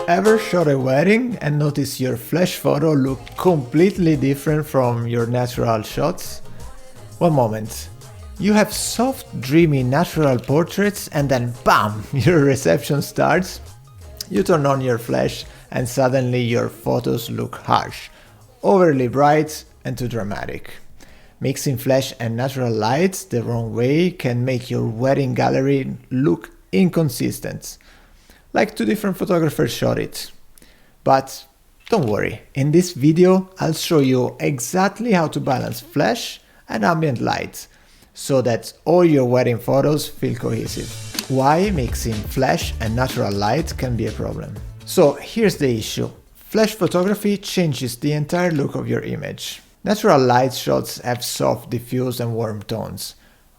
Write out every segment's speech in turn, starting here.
Ever shot a wedding and noticed your flash photo look completely different from your natural shots? One moment. You have soft, dreamy, natural portraits and then BAM! Your reception starts. You turn on your flash and suddenly your photos look harsh, overly bright and too dramatic. Mixing flash and natural lights the wrong way can make your wedding gallery look inconsistent, like two different photographers shot it. But don't worry, in this video I'll show you exactly how to balance flash and ambient light so that all your wedding photos feel cohesive. Why mixing flash and natural light can be a problem. So here's the issue. Flash photography changes the entire look of your image. Natural light shots have soft, diffuse and warm tones.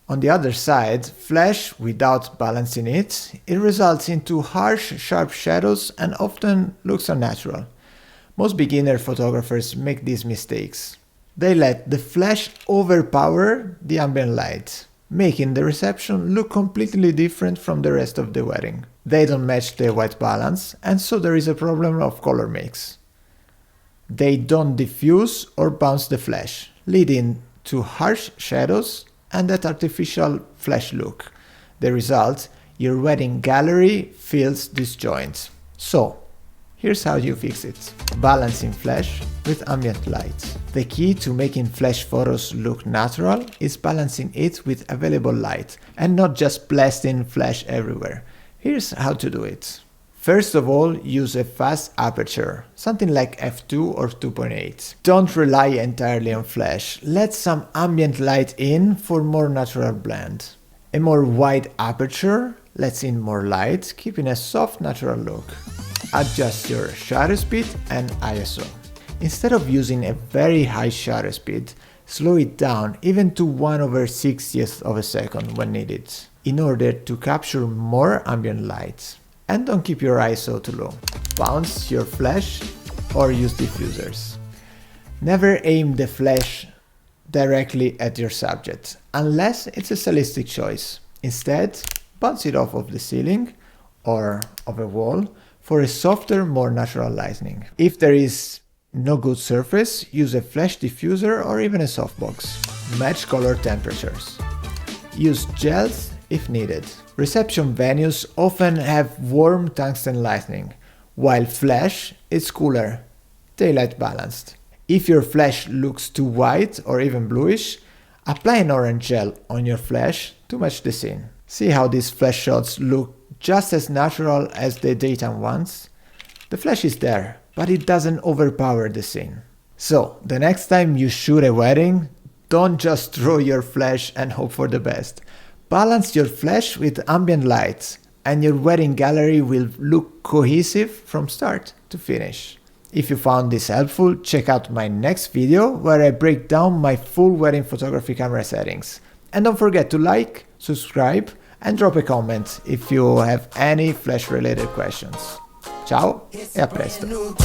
On the other side, flash, without balancing it results into harsh, sharp shadows and often looks unnatural. Most beginner photographers make these mistakes. They let the flash overpower the ambient light, making the reception look completely different from the rest of the wedding. They don't match the white balance, and so there is a problem of color mix. They don't diffuse or bounce the flash, leading to harsh shadows and that artificial flash look. The result, your wedding gallery feels disjointed. So, here's how you fix it. Balancing flash with ambient light. The key to making flash photos look natural is balancing it with available light and not just blasting flash everywhere. Here's how to do it. First of all, use a fast aperture, something like f2 or 2.8. Don't rely entirely on flash, let some ambient light in for more natural blend. A more wide aperture lets in more light, keeping a soft natural look. Adjust your shutter speed and ISO. Instead of using a very high shutter speed, slow it down even to 1/60th of a second when needed, in order to capture more ambient light. And don't keep your ISO too low. Bounce your flash or use diffusers. Never aim the flash directly at your subject, unless it's a stylistic choice. Instead, bounce it off of the ceiling or of a wall for a softer, more natural lighting. If there is no good surface, use a flash diffuser or even a softbox. Match color temperatures. Use gels if needed. Reception venues often have warm tungsten lighting, while flash is cooler, daylight balanced. If your flash looks too white or even bluish, apply an orange gel on your flash to match the scene. See how these flash shots look just as natural as the daytime ones? The flash is there, but it doesn't overpower the scene. So, the next time you shoot a wedding, don't just throw your flash and hope for the best. Balance your flash with ambient lights, and your wedding gallery will look cohesive from start to finish. If you found this helpful, check out my next video where I break down my full wedding photography camera settings. And don't forget to like, subscribe, and drop a comment if you have any flash related questions. Ciao e a presto!